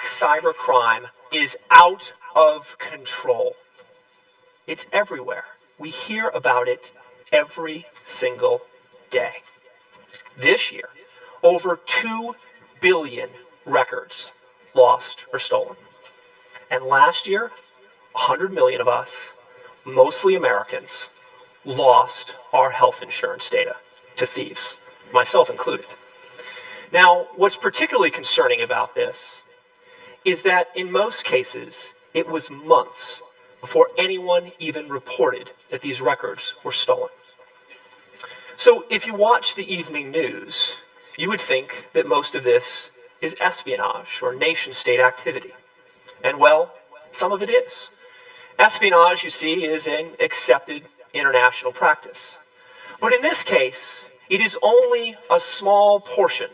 cybercrime is out of control. It's everywhere. We hear about it every single day. This year, over 2 billion records lost or stolen. And last year, 100 million of us, mostly Americans, lost our health insurance data to thieves, myself included. Now, what's particularly concerning about this is that in most cases, it was months before anyone even reported that these records were stolen. So if you watch the evening news, you would think that most of this is espionage or nation-state activity. And well, some of it is. Espionage, you see, is an accepted international practice. But in this case, it is only a small portion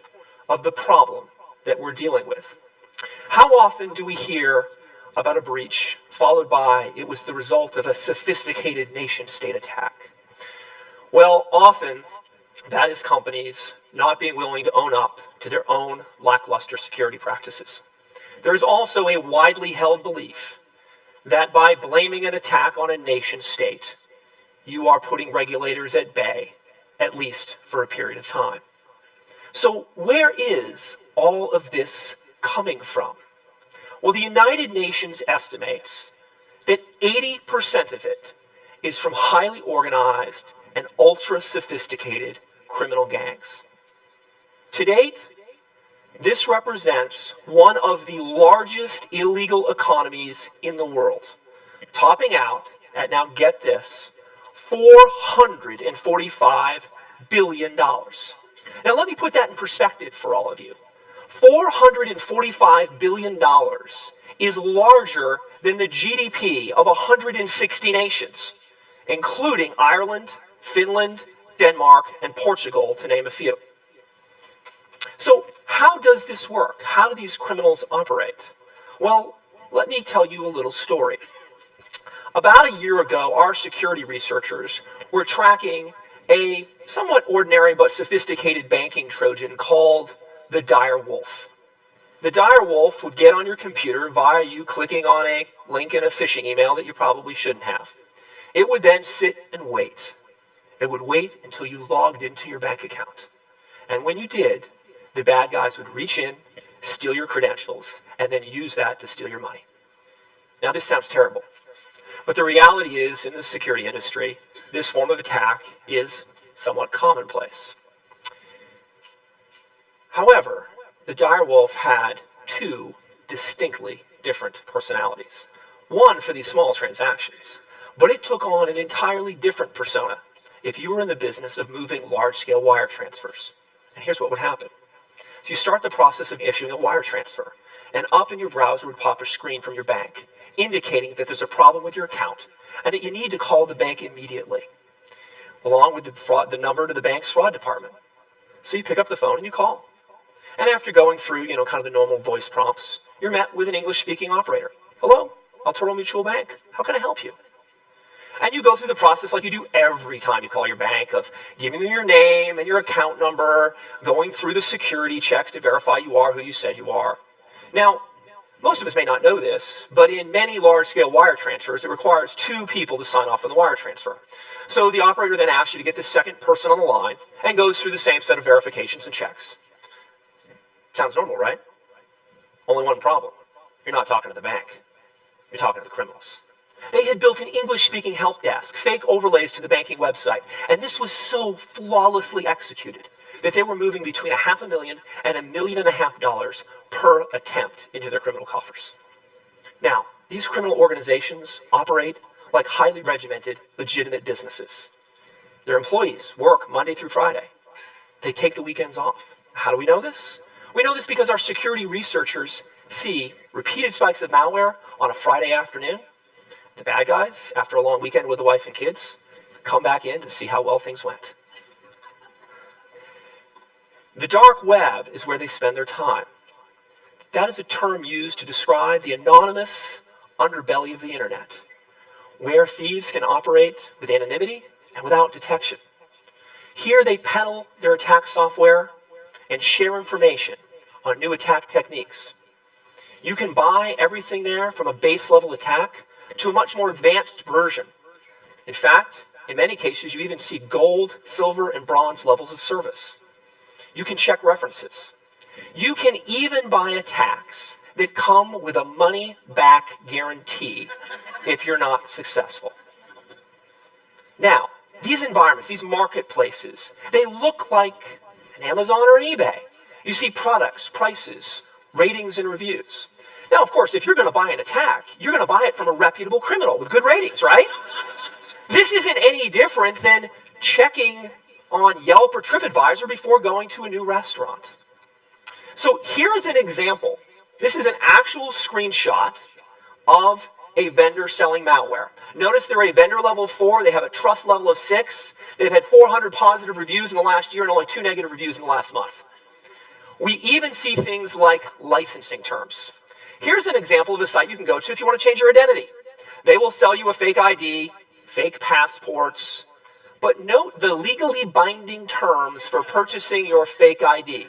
of the problem that we're dealing with. How often do we hear about a breach followed by it was the result of a sophisticated nation-state attack? Well, often that is companies not being willing to own up to their own lackluster security practices. There is also a widely held belief that by blaming an attack on a nation-state, you are putting regulators at bay, at least for a period of time. So where is all of this coming from? Well, the United Nations estimates that 80% of it is from highly organized and ultra-sophisticated criminal gangs. To date, this represents one of the largest illegal economies in the world, topping out at, now get this, $445 billion. Now let me put that in perspective for all of you. $445 billion is larger than the GDP of 160 nations, including Ireland, Finland, Denmark, and Portugal, to name a few. So how does this work? How do these criminals operate? Well, let me tell you a little story. About a year ago, our security researchers were tracking a somewhat ordinary but sophisticated banking Trojan called the dire wolf. The dire wolf would get on your computer via you clicking on a link in a phishing email that you probably shouldn't have. It would then sit and wait. It would wait until you logged into your bank account. And when you did, the bad guys would reach in, steal your credentials, and then use that to steal your money. Now, this sounds terrible. But the reality is, in the security industry, this form of attack is somewhat commonplace. However, the dire wolf had two distinctly different personalities. One for these small transactions, but it took on an entirely different persona if you were in the business of moving large-scale wire transfers. And here's what would happen. So you start the process of issuing a wire transfer, and up in your browser would pop a screen from your bank indicating that there's a problem with your account and that you need to call the bank immediately, along with the number to the bank's fraud department. So you pick up the phone and you call. And after going through, kind of the normal voice prompts, you're met with an English-speaking operator. Hello, Alterra Mutual Bank. How can I help you? And you go through the process like you do every time you call your bank of giving them your name and your account number, going through the security checks to verify you are who you said you are. Now, most of us may not know this, but in many large-scale wire transfers, it requires two people to sign off on the wire transfer. So the operator then asks you to get the second person on the line and goes through the same set of verifications and checks. Sounds normal, right? Only one problem. You're not talking to the bank. You're talking to the criminals. They had built an English-speaking help desk, fake overlays to the banking website, and this was so flawlessly executed that they were moving between $500,000 and $1.5 million per attempt into their criminal coffers. Now, these criminal organizations operate like highly regimented, legitimate businesses. Their employees work Monday through Friday. They take the weekends off. How do we know this? We know this because our security researchers see repeated spikes of malware on a Friday afternoon. The bad guys, after a long weekend with the wife and kids, come back in to see how well things went. The dark web is where they spend their time. That is a term used to describe the anonymous underbelly of the internet, where thieves can operate with anonymity and without detection. Here they peddle their attack software and share information on new attack techniques. You can buy everything there from a base level attack to a much more advanced version. In fact, in many cases, you even see gold, silver, and bronze levels of service. You can check references. You can even buy attacks that come with a money-back guarantee if you're not successful. Now, these environments, these marketplaces, they look like an Amazon or an eBay. You see products, prices, ratings, and reviews. Now, of course, if you're going to buy an attack, you're going to buy it from a reputable criminal with good ratings, right? This isn't any different than checking on Yelp or TripAdvisor before going to a new restaurant. So here is an example. This is an actual screenshot of a vendor selling malware. Notice they're a vendor level 4. They have a trust level of 6. They've had 400 positive reviews in the last year and only 2 negative reviews in the last month. We even see things like licensing terms. Here's an example of a site you can go to if you want to change your identity. They will sell you a fake ID, fake passports, but note the legally binding terms for purchasing your fake ID.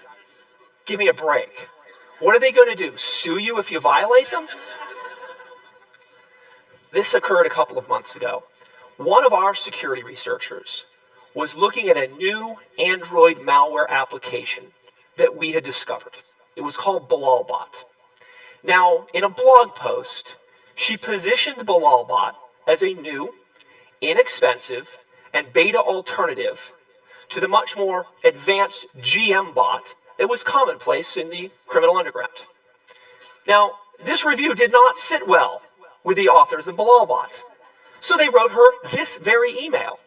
Give me a break. What are they going to do? Sue you if you violate them? This occurred a couple of months ago. One of our security researchers was looking at a new Android malware application that we had discovered. It was called Bilalbot. Now, in a blog post, she positioned Bilalbot as a new, inexpensive, and beta alternative to the much more advanced GM bot that was commonplace in the criminal underground. Now, this review did not sit well with the authors of Bilalbot. So they wrote her this very email,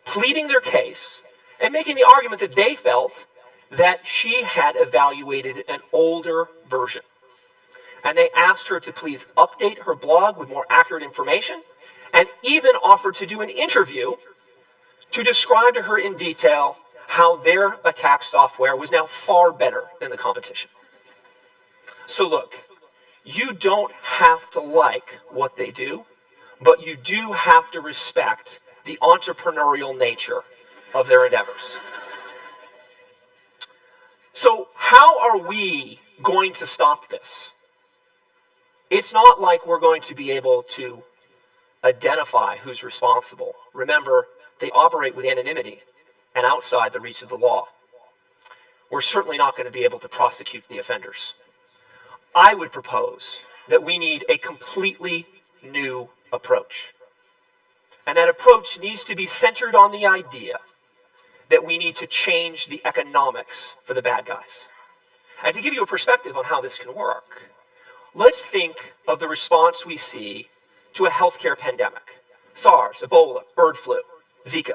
pleading their case and making the argument that they felt that she had evaluated an older version. And they asked her to please update her blog with more accurate information and even offered to do an interview to describe to her in detail how their attack software was now far better than the competition. So look, you don't have to like what they do, but you do have to respect the entrepreneurial nature of their endeavors. So how are we going to stop this? It's not like we're going to be able to identify who's responsible. Remember, they operate with anonymity and outside the reach of the law. We're certainly not going to be able to prosecute the offenders. I would propose that we need a completely new approach. And that approach needs to be centered on the idea that we need to change the economics for the bad guys. And to give you a perspective on how this can work, let's think of the response we see to a healthcare pandemic. SARS, Ebola, bird flu, Zika.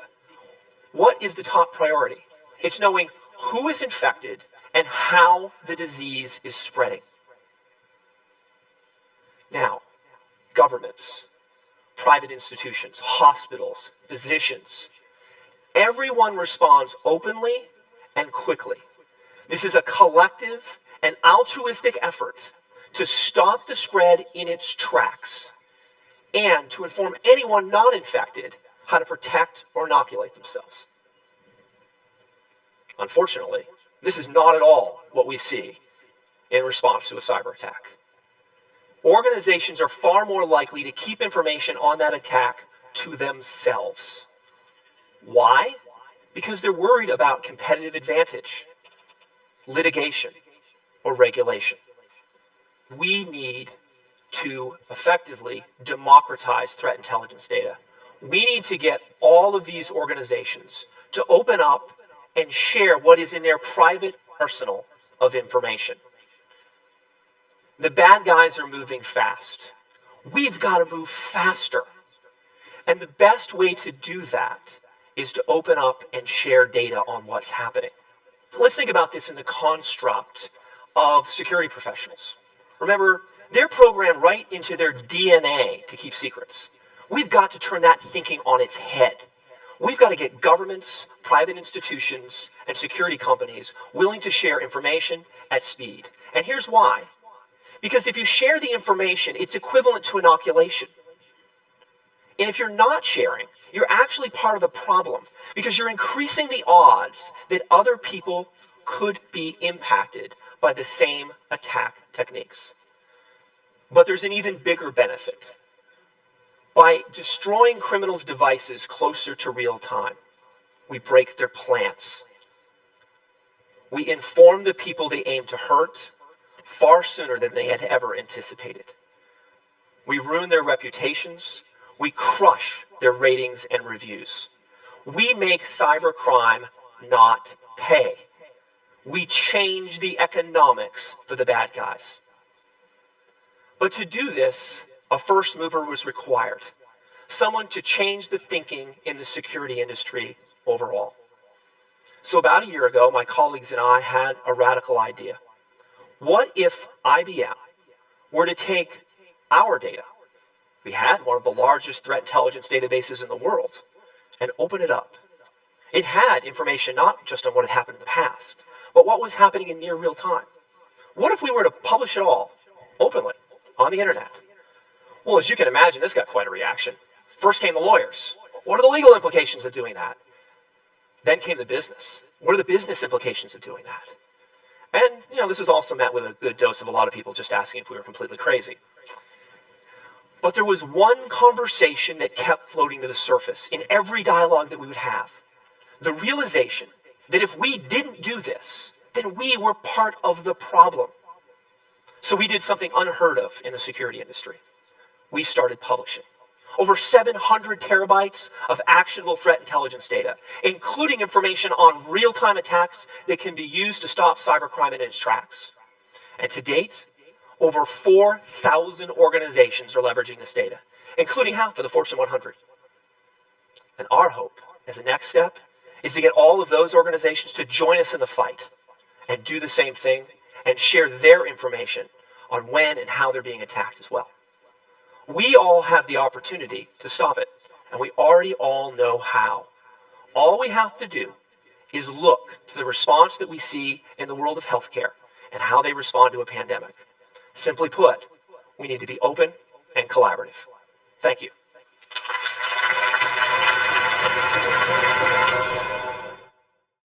What is the top priority? It's knowing who is infected and how the disease is spreading. Now, governments, private institutions, hospitals, physicians, everyone responds openly and quickly. This is a collective and altruistic effort to stop the spread in its tracks and to inform anyone not infected how to protect or inoculate themselves. Unfortunately, this is not at all what we see in response to a cyber attack. Organizations are far more likely to keep information on that attack to themselves. Why? Because they're worried about competitive advantage, litigation, or regulation. We need to effectively democratize threat intelligence data. We need to get all of these organizations to open up and share what is in their private arsenal of information. The bad guys are moving fast. We've got to move faster. And the best way to do that is to open up and share data on what's happening. So let's think about this in the construct of security professionals. Remember, they're programmed right into their DNA to keep secrets. We've got to turn that thinking on its head. We've got to get governments, private institutions, and security companies willing to share information at speed. And here's why. Because if you share the information, it's equivalent to inoculation. And if you're not sharing, you're actually part of the problem because you're increasing the odds that other people could be impacted by the same attack techniques. But there's an even bigger benefit. By destroying criminals' devices closer to real time, we break their plans. We inform the people they aim to hurt far sooner than they had ever anticipated. We ruin their reputations. We crush their ratings and reviews. We make cybercrime not pay. We change the economics for the bad guys. But to do this, a first mover was required. Someone to change the thinking in the security industry overall. So about a year ago, my colleagues and I had a radical idea. What if IBM were to take our data? We had one of the largest threat intelligence databases in the world, and open it up. It had information not just on what had happened in the past, but what was happening in near real time. What if we were to publish it all openly on the internet? Well, as you can imagine, this got quite a reaction. First came the lawyers. What are the legal implications of doing that? Then came the business. What are the business implications of doing that? And, this was also met with a good dose of a lot of people just asking if we were completely crazy. But there was one conversation that kept floating to the surface in every dialogue that we would have. The realization that if we didn't do this, then we were part of the problem. So we did something unheard of in the security industry. We started publishing over 700 terabytes of actionable threat intelligence data, including information on real-time attacks that can be used to stop cybercrime in its tracks. And to date, over 4,000 organizations are leveraging this data, including half of the Fortune 100. And our hope, as a next step, is to get all of those organizations to join us in the fight and do the same thing and share their information on when and how they're being attacked as well. We all have the opportunity to stop it, and we already all know how. All we have to do is look to the response that we see in the world of healthcare and how they respond to a pandemic. Simply put, we need to be open and collaborative. Thank you.